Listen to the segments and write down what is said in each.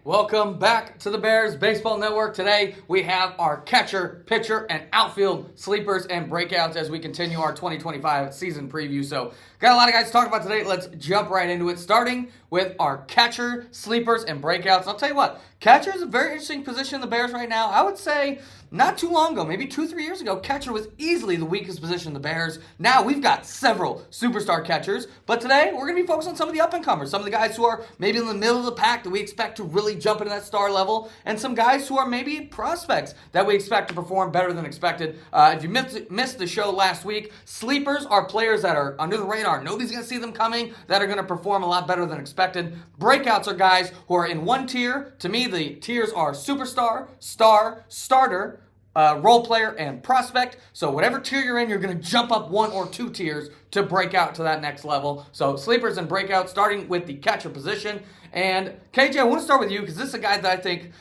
Welcome back to the Bears Baseball Network. Today we have our catcher, pitcher, and outfield sleepers and breakouts as we continue our 2025 season preview. So, got a lot of guys to talk about today. Let's jump right into it, starting with our catcher, sleepers, and breakouts. I'll tell you what, catcher is a very interesting position in the Bears right now. I would say not too long ago, maybe 2-3 years ago, catcher was easily the weakest position in the Bears. Now we've got several superstar catchers, but today we're going to be focused on some of the up-and-comers, some of the guys who are maybe in the middle of the pack that we expect to really jump into that star level, and some guys who are maybe prospects that we expect to perform better than expected. If you missed the show last week, sleepers are players that are under the radar. Nobody's going to see them coming, that are going to perform a lot better than expected. Breakouts are guys who are in one tier. To me, the tiers are superstar, star, starter, role player, and prospect. So whatever tier you're in, you're going to jump up 1 or 2 tiers to break out to that next level. So sleepers and breakouts, starting with the catcher position. And KJ, I want to start with you because this is a guy that I think,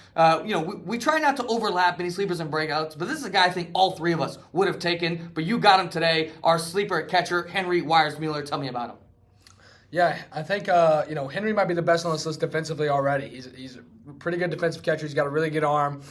we try not to overlap any sleepers and breakouts, but this is a guy I think all three of us would have taken, but you got him today. Our sleeper at catcher, Henry Wires-Mueller. Tell me about him. Yeah, I think Henry might be the best on this list defensively already. He's a pretty good defensive catcher. He's got a really good arm.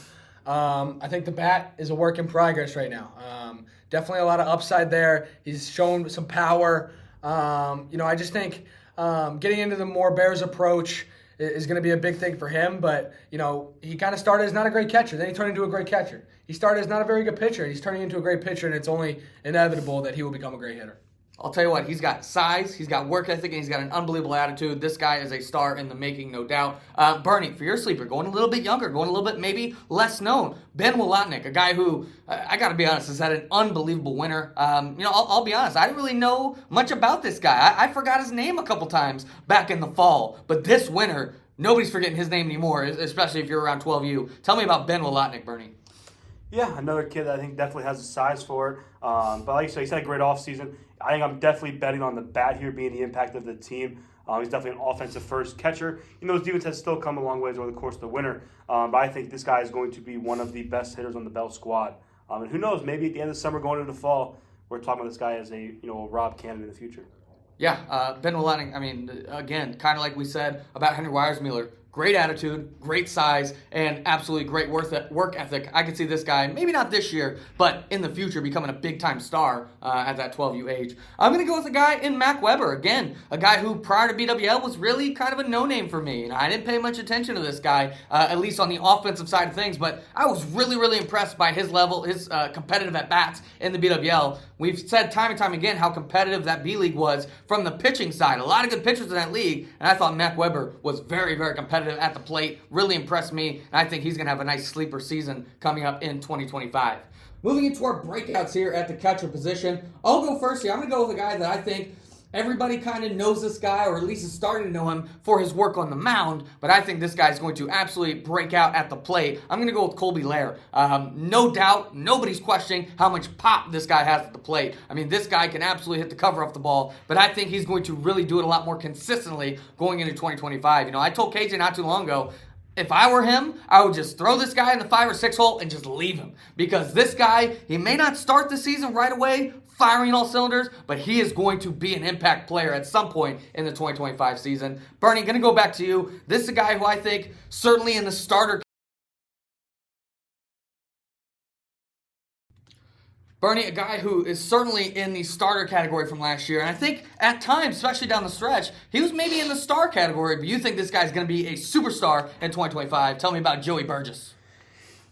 I think the bat is a work in progress right now. Definitely a lot of upside there. He's shown some power. I just think getting into the more Bears approach is going to be a big thing for him. But, he kind of started as not a great catcher. Then he turned into a great catcher. He started as not a very good pitcher. He's turning into a great pitcher, and it's only inevitable that he will become a great hitter. I'll tell you what, he's got size, he's got work ethic, and he's got an unbelievable attitude. This guy is a star in the making, no doubt. Bernie, for your sleeper, going a little bit younger, going a little bit maybe less known. Ben Wilotnick, a guy who, I got to be honest, has had an unbelievable winter. I'll be honest, I didn't really know much about this guy. I forgot his name a couple times back in the fall, but this winter, nobody's forgetting his name anymore, especially if you're around 12U. Tell me about Ben Wilotnick, Bernie. Yeah, another kid that I think definitely has the size for it. But like you said, he's had a great offseason. I think I'm definitely betting on the bat here being the impact of the team. He's definitely an offensive first catcher. His defense has still come a long ways over the course of the winter. But I think this guy is going to be one of the best hitters on the Bell squad. And who knows, maybe at the end of the summer going into the fall, we're talking about this guy as a Rob Cannon in the future. Yeah, Ben Wilotnick, again, kind of like we said about Henry Wires-Mueller. Great attitude, great size, and absolutely great work ethic. I could see this guy, maybe not this year, but in the future becoming a big-time star at that 12U age. I'm going to go with a guy in Mac Weber. Again, a guy who prior to BWL was really kind of a no-name for me. I didn't pay much attention to this guy, at least on the offensive side of things, but I was really, really impressed by his level, his competitive at-bats in the BWL. We've said time and time again how competitive that B-League was from the pitching side. A lot of good pitchers in that league, and I thought Mac Weber was very, very competitive at the plate. Really impressed me, and I think he's going to have a nice sleeper season coming up in 2025. Moving into our breakouts here at the catcher position, I'll go first here. I'm going to go with a guy that I think everybody kind of knows this guy, or at least is starting to know him for his work on the mound, but I think this guy is going to absolutely break out at the plate. I'm going to go with Colby Lair. No doubt, nobody's questioning how much pop this guy has at the plate. This guy can absolutely hit the cover off the ball, but I think he's going to really do it a lot more consistently going into 2025. I told KJ not too long ago, if I were him, I would just throw this guy in the 5 or 6 hole and just leave him. Because this guy, he may not start the season right away, firing all cylinders, but he is going to be an impact player at some point in the 2025 season. Bernie, going to go back to you. This is a guy who I think certainly in the starter. Bernie, a guy who is certainly in the starter category from last year, and I think at times, especially down the stretch, he was maybe in the star category, but you think this guy's going to be a superstar in 2025. Tell me about Joey Burgess.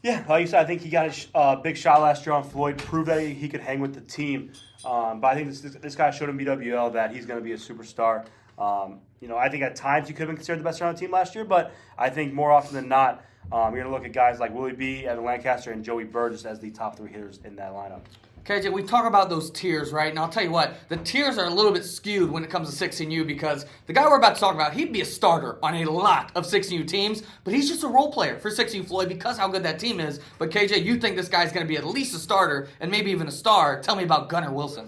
Yeah, like you said, I think he got a big shot last year on Floyd, proved that he could hang with the team. But I think this guy showed in BWL that he's going to be a superstar. I think at times he could have been considered the best hitter on the team last year, but I think more often than not, you're going to look at guys like Willie B, Evan Lancaster, and Joey Burgess as the top 3 hitters in that lineup. KJ, we talk about those tiers, right? And I'll tell you what, the tiers are a little bit skewed when it comes to 16U because the guy we're about to talk about, he'd be a starter on a lot of 16U teams, but he's just a role player for 16U Floyd because how good that team is. But KJ, you think this guy's going to be at least a starter and maybe even a star. Tell me about Gunnar Wilson.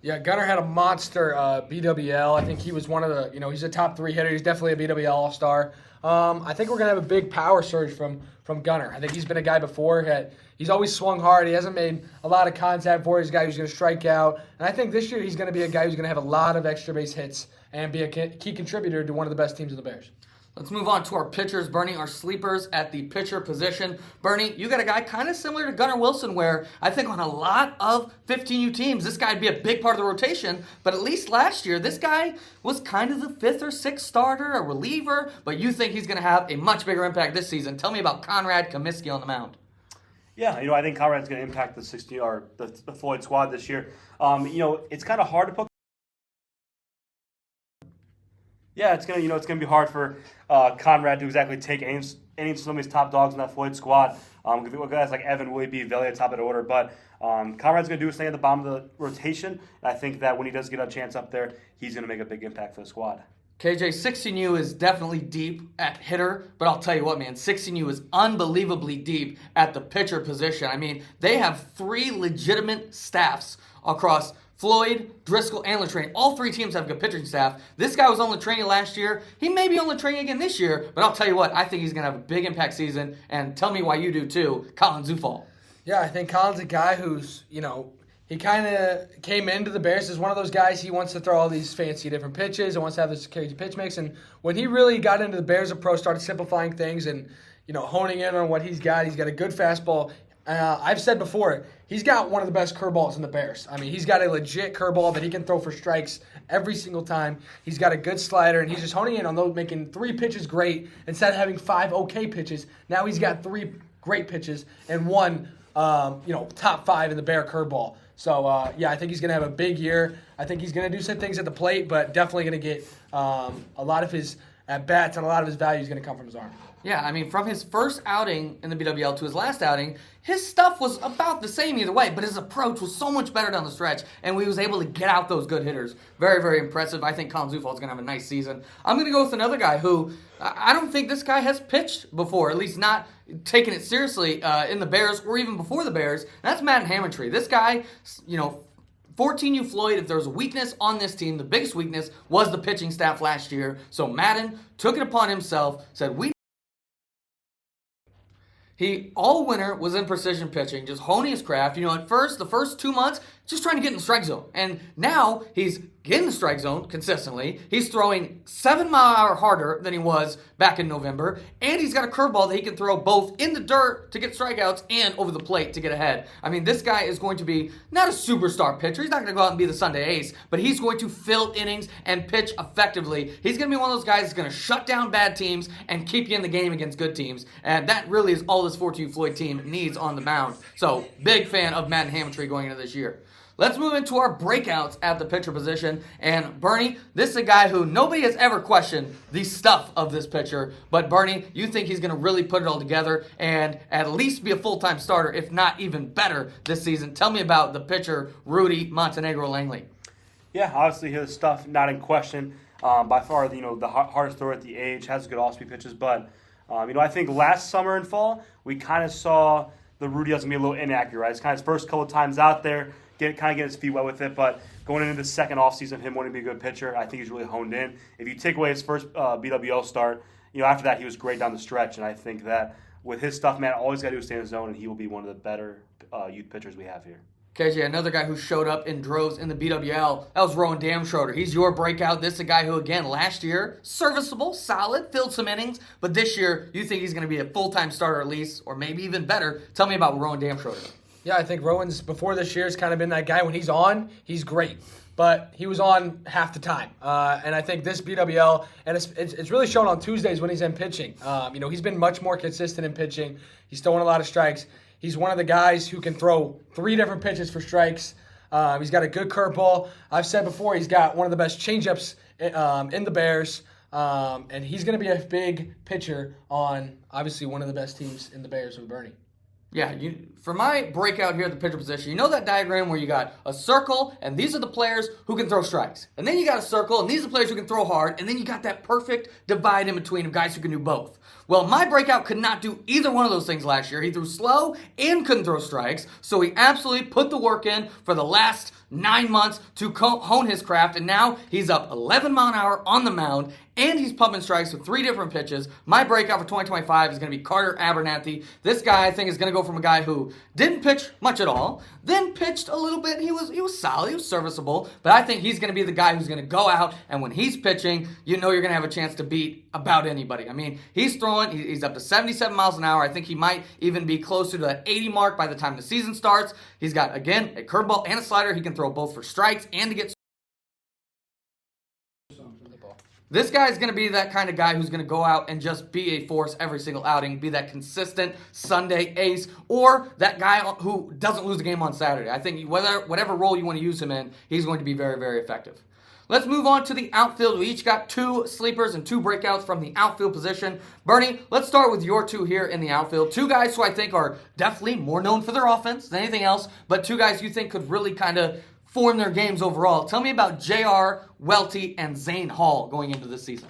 Yeah, Gunnar had a monster BWL. I think he was one of the, he's a top 3 hitter. He's definitely a BWL All-Star. I think we're going to have a big power surge from Gunnar. I think he's been a guy before. He's always swung hard. He hasn't made a lot of contact for. He's a guy who's going to strike out. And I think this year he's going to be a guy who's going to have a lot of extra base hits and be a key contributor to one of the best teams in the Bears. Let's move on to our pitchers, Bernie, our sleepers at the pitcher position. Bernie, you got a guy kind of similar to Gunnar Wilson where I think on a lot of 15U teams, this guy would be a big part of the rotation, but at least last year, this guy was kind of the 5th or 6th starter, a reliever, but you think he's going to have a much bigger impact this season. Tell me about Conrad Comiskey on the mound. Yeah, I think Conrad's going to impact the 60 or the Floyd squad this year. It's kind of hard to put. Yeah, it's gonna be hard for Conrad to exactly take any of some of these top dogs in that Floyd squad. Guys like Evan, Willie B, Velia, top of the order, but Conrad's gonna do his thing at the bottom of the rotation. And I think that when he does get a chance up there, he's gonna make a big impact for the squad. KJ, 16U is definitely deep at hitter, but I'll tell you what, man, 16U is unbelievably deep at the pitcher position. I mean, they have 3 legitimate staffs across Floyd, Driscoll, and Latrine. All 3 teams have a good pitching staff. This guy was on Latrine last year. He may be on Latrine again this year, but I'll tell you what, I think he's going to have a big impact season, and tell me why you do too, Colin Zufall. Yeah, I think Colin's a guy who's, he kind of came into the Bears as one of those guys. He wants to throw all these fancy different pitches and wants to have this crazy pitch mix. And when he really got into the Bears approach, started simplifying things and, honing in on what he's got a good fastball. I've said before, he's got one of the best curveballs in the Bears. I mean, he's got a legit curveball that he can throw for strikes every single time. He's got a good slider, and he's just honing in on those, making 3 pitches great instead of having 5 okay pitches. Now he's got 3 great pitches and 1, top 5 in the Bear curveball. So, I think he's going to have a big year. I think he's going to do some things at the plate, but definitely going to get a lot of his at-bats and a lot of his value is going to come from his arm. Yeah, I mean, from his first outing in the BWL to his last outing, his stuff was about the same either way, but his approach was so much better down the stretch, and we was able to get out those good hitters. Very, very impressive. I think Colin Zufall is going to have a nice season. I'm going to go with another guy who I don't think this guy has pitched before, at least not taking it seriously in the Bears or even before the Bears. And that's Madden Hammontree. This guy, 14U Floyd, if there was a weakness on this team, the biggest weakness was the pitching staff last year. So Madden took it upon himself, said, he all winter was in precision pitching, just honing his craft. At first, the first 2 months, just trying to get in the strike zone. And now he's getting the strike zone consistently. He's throwing 7-mile-an-hour harder than he was back in November. And he's got a curveball that he can throw both in the dirt to get strikeouts and over the plate to get ahead. I mean, this guy is going to be not a superstar pitcher. He's not going to go out and be the Sunday ace, but he's going to fill innings and pitch effectively. He's going to be one of those guys that's going to shut down bad teams and keep you in the game against good teams. And that really is all this 14U Floyd team needs on the mound. So, big fan of Madden Hammontree going into this year. Let's move into our breakouts at the pitcher position. And Bernie, this is a guy who nobody has ever questioned the stuff of this pitcher. But Bernie, you think he's going to really put it all together and at least be a full-time starter, if not even better this season. Tell me about the pitcher, Rudy Montenegro Langley. Yeah, obviously his stuff not in question. By far, the hardest thrower at the age, has good off-speed pitches. But, I think last summer and fall, we kind of saw the Rudy was going to be a little inaccurate, right? It's kind of his first couple of times out there. Get his feet wet with it, but going into the second offseason of him wanting to be a good pitcher, I think he's really honed in. If you take away his first BWL start, after that he was great down the stretch, and I think that with his stuff, man, all he's got to do is stay in the zone, and he will be one of the better youth pitchers we have here. KJ, another guy who showed up in droves in the BWL, that was Rowan Damschroeder. He's your breakout. This is a guy who, again, last year, serviceable, solid, filled some innings, but this year, you think he's going to be a full-time starter at least, or maybe even better. Tell me about Rowan Damschroeder. Yeah, I think Rowan's, before this year, has kind of been that guy. When he's on, he's great. But he was on half the time. And I think this BWL, and it's really shown on Tuesdays when he's in pitching. He's been much more consistent in pitching. He's throwing a lot of strikes. He's one of the guys who can throw 3 different pitches for strikes. He's got a good curveball. I've said before, he's got one of the best changeups in the Bears. And he's going to be a big pitcher on, obviously, one of the best teams in the Bears with Bernie. Yeah, for my breakout here at the pitcher position, you know that diagram where you got a circle, and these are the players who can throw strikes. And then you got a circle, and these are the players who can throw hard, and then you got that perfect divide in between of guys who can do both. Well, my breakout could not do either one of those things last year. He threw slow and couldn't throw strikes, so he absolutely put the work in for the last 9 months to hone his craft, and now he's up 11 mile an hour on the mound, and he's pumping strikes with 3 different pitches. My breakout for 2025 is going to be Carter Abernathy. This guy, I think, is going to go from a guy who didn't pitch much at all, then pitched a little bit. He was solid, he was serviceable, but I think he's going to be the guy who's going to go out, and when he's pitching, you know you're going to have a chance to beat about anybody. I mean, he's up to 77 miles an hour. I think he might even be closer to that 80 mark by the time the season starts. He's got, again, a curveball and a slider. He can throw both for strikes and to get. This guy is going to be that kind of guy who's going to go out and just be a force every single outing, be that consistent Sunday ace, or that guy who doesn't lose a game on Saturday. I think whatever role you want to use him in, he's going to be very, very effective. Let's move on to the outfield. We each got 2 sleepers and 2 breakouts from the outfield position. Bernie, let's start with your 2 here in the outfield. 2 guys who I think are definitely more known for their offense than anything else, but 2 guys you think could really kind of form their games overall. Tell me about JR, Welty, and Zane Hall going into this season.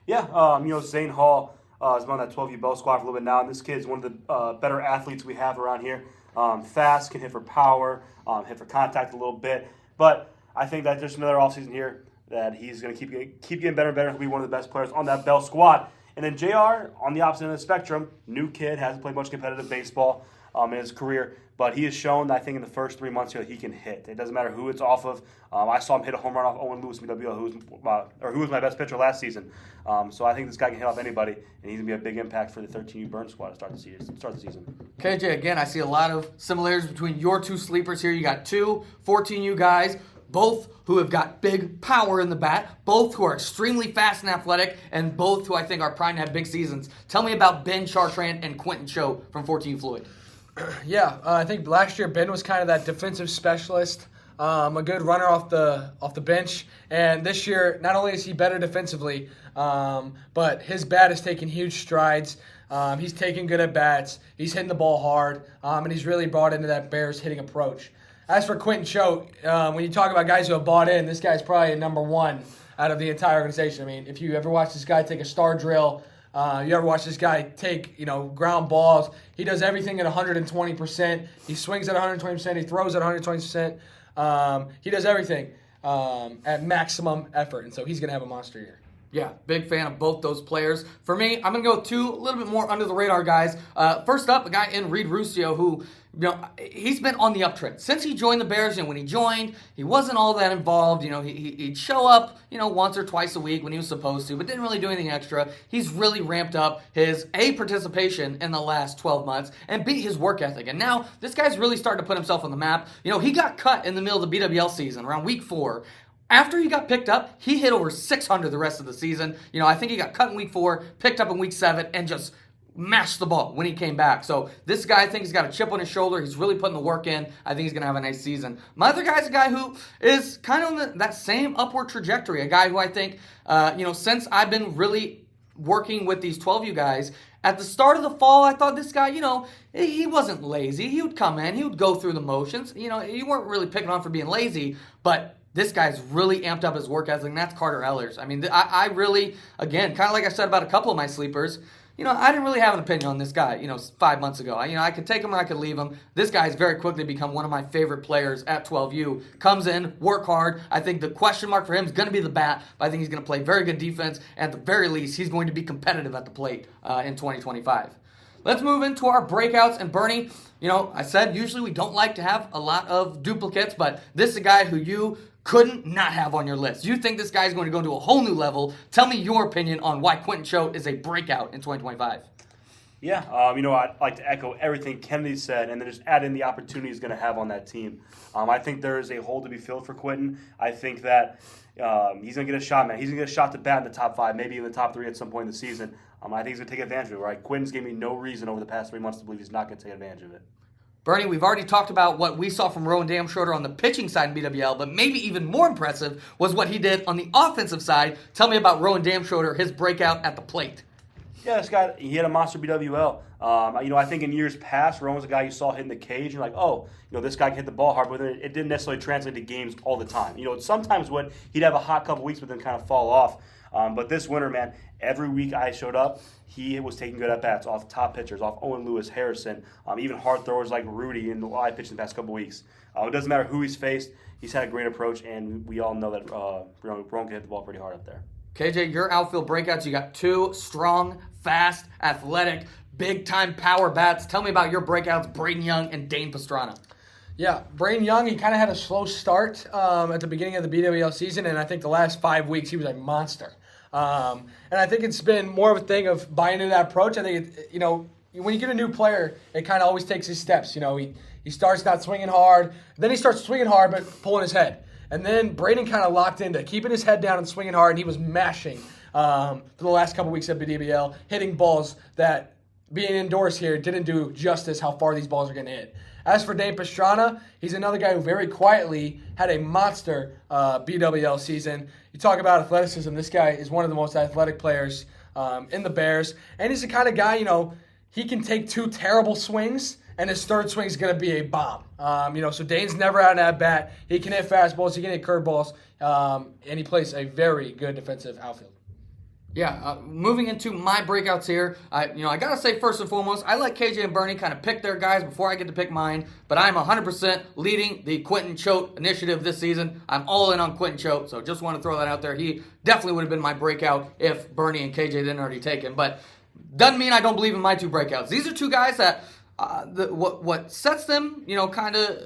Yeah, Zane Hall is on that 12U Bell squad for a little bit now, and this kid is one of the better athletes we have around here. Fast, can hit for power, hit for contact a little bit, but I think that there's another offseason here that he's going to keep getting better and better. He'll be one of the best players on that Bell squad. And then JR, on the opposite end of the spectrum, new kid, hasn't played much competitive baseball in his career, but he has shown, I think, in the first 3 months here that he can hit. It doesn't matter who it's off of. I saw him hit a home run off Owen Lewis from WL, who was my best pitcher last season. So I think this guy can hit off anybody, and he's going to be a big impact for the 13U Burn squad to start the season. KJ, again, I see a lot of similarities between your 2 sleepers here. You got 2 14U guys, both who have got big power in the bat, both who are extremely fast and athletic, and both who I think are primed to have big seasons. Tell me about Ben Chartrand and Quentin Cho from 14 Floyd. Yeah, I think last year Ben was kind of that defensive specialist, a good runner off the bench. And this year, not only is he better defensively, but his bat is taking huge strides. He's taking good at bats. He's hitting the ball hard, and he's really brought into that Bears hitting approach. As for Quentin Cho, when you talk about guys who have bought in, this guy's probably number 1 out of the entire organization. I mean, if you ever watch this guy take a star drill, you ever watch this guy take, ground balls, he does everything at 120%. He swings at 120%. He throws at 120%. He does everything at maximum effort, and so he's going to have a monster year. Yeah, big fan of both those players. For me, I'm going to go 2 a little bit more under the radar guys. First up, a guy in Reed Ruscio who, he's been on the uptrend. Since he joined the Bears, when he joined, he wasn't all that involved. He'd show up, once or twice a week when he was supposed to, but didn't really do anything extra. He's really ramped up his participation in the last 12 months and beat his work ethic. And now this guy's really starting to put himself on the map. He got cut in the middle of the BWL season around week 4. After he got picked up, he hit over 600 the rest of the season. I think he got cut in week 4, picked up in week 7, and just mashed the ball when he came back. So this guy, I think he's got a chip on his shoulder. He's really putting the work in. I think he's going to have a nice season. My other guy's a guy who is kind of on that same upward trajectory. A guy who I think, since I've been really working with these 12U guys, at the start of the fall, I thought this guy, he wasn't lazy. He would come in. He would go through the motions. You weren't really picking on for being lazy, but this guy's really amped up his work ethic, and that's Carter Ellers. I mean, I really, again, kind of like I said about a couple of my sleepers, I didn't really have an opinion on this guy, 5 months ago. I could take him or I could leave him. This guy's very quickly become one of my favorite players at 12U. Comes in, work hard. I think the question mark for him is going to be the bat, but I think he's going to play very good defense. At the very least, he's going to be competitive at the plate in 2025. Let's move into our breakouts. And Bernie, I said usually we don't like to have a lot of duplicates, but this is a guy who you couldn't not have on your list. You think this guy's going to go to a whole new level. Tell me your opinion on why Quentin Cho is a breakout in 2025. Yeah, I'd like to echo everything Kennedy said and then just add in the opportunity he's going to have on that team. I think there is a hole to be filled for Quentin. I think that he's going to get a shot, man. He's going to get a shot to bat in the top 5, maybe in the top 3 at some point in the season. I think he's going to take advantage of it, right? Quentin's gave me no reason over the past 3 months to believe he's not going to take advantage of it. Bernie, we've already talked about what we saw from Rowan Damschroeder on the pitching side in BWL, but maybe even more impressive was what he did on the offensive side. Tell me about Rowan Damschroeder, his breakout at the plate. Yeah, this guy, he had a monster BWL. I think in years past, Rowan was a guy you saw hitting the cage. You're like, this guy can hit the ball hard, but it didn't necessarily translate to games all the time. Sometimes he'd have a hot couple weeks, but then kind of fall off. But this winter, man, every week I showed up, he was taking good at-bats off top pitchers, off Owen Lewis, Harrison, even hard throwers like Rudy and I pitched in the past couple weeks. It doesn't matter who he's faced. He's had a great approach, and we all know that Braun can hit the ball pretty hard up there. KJ, your outfield breakouts, you got two strong, fast, athletic, big-time power bats. Tell me about your breakouts, Braden Young and Dane Pastrana. Yeah, Braden Young, he kind of had a slow start at the beginning of the BWL season, and I think the last 5 weeks he was a monster. And I think it's been more of a thing of buying into that approach. I think, when you get a new player, it kind of always takes his steps. He starts not swinging hard, then he starts swinging hard but pulling his head. And then Braden kind of locked into keeping his head down and swinging hard, and he was mashing for the last couple weeks at BWL, hitting balls that, being indoors here, didn't do justice how far these balls are going to hit. As for Dane Pastrana, he's another guy who very quietly had a monster BWL season. You talk about athleticism, this guy is one of the most athletic players in the Bears. And he's the kind of guy, he can take two terrible swings, and his third swing is going to be a bomb. So Dane's never out at bat. He can hit fastballs, he can hit curveballs, and he plays a very good defensive outfield. Yeah, moving into my breakouts here, I gotta say first and foremost, I let KJ and Bernie kind of pick their guys before I get to pick mine, but I'm 100% leading the Quentin Choate initiative this season. I'm all in on Quentin Choate, so just want to throw that out there. He definitely would have been my breakout if Bernie and KJ didn't already take him, but doesn't mean I don't believe in my two breakouts. These are two guys that what sets them, kind of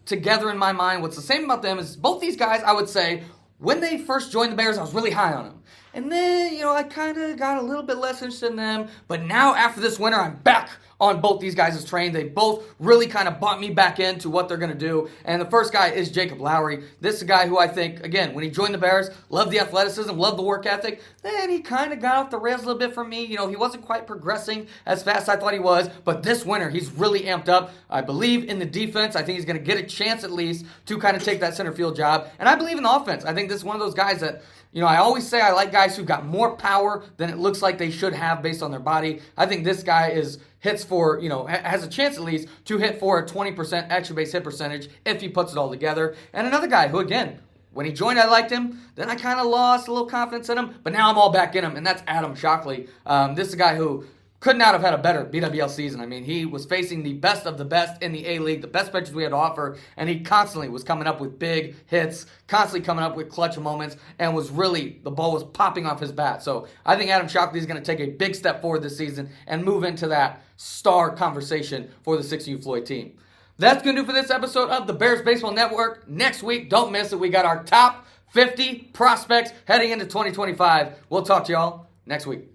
together in my mind. What's the same about them is both these guys, I would say, when they first joined the Bears, I was really high on them. And then, I kind of got a little bit less interested in them. But now, after this winter, I'm back on both these guys' train. They both really kind of bought me back into what they're going to do. And the first guy is Jacob Lowry. This is a guy who I think, again, when he joined the Bears, loved the athleticism, loved the work ethic. Then he kind of got off the rails a little bit for me. He wasn't quite progressing as fast as I thought he was. But this winter, he's really amped up. I believe in the defense. I think he's going to get a chance at least to kind of take that center field job. And I believe in the offense. I think this is one of those guys that, I always say I like guys who've got more power than it looks like they should have based on their body. I think this guy hits for, has a chance at least to hit for a 20% extra base hit percentage if he puts it all together. And another guy who, again, when he joined, I liked him. Then I kind of lost a little confidence in him. But now I'm all back in him, and that's Adam Shockley. This is a guy who could not have had a better BWL season. I mean, he was facing the best of the best in the A-League, the best pitchers we had to offer, and he constantly was coming up with big hits, constantly coming up with clutch moments, and the ball was popping off his bat. So I think Adam Shockley is going to take a big step forward this season and move into that star conversation for the 6U Floyd team. That's going to do for this episode of the Bears Baseball Network. Next week, don't miss it. We got our top 50 prospects heading into 2025. We'll talk to y'all next week.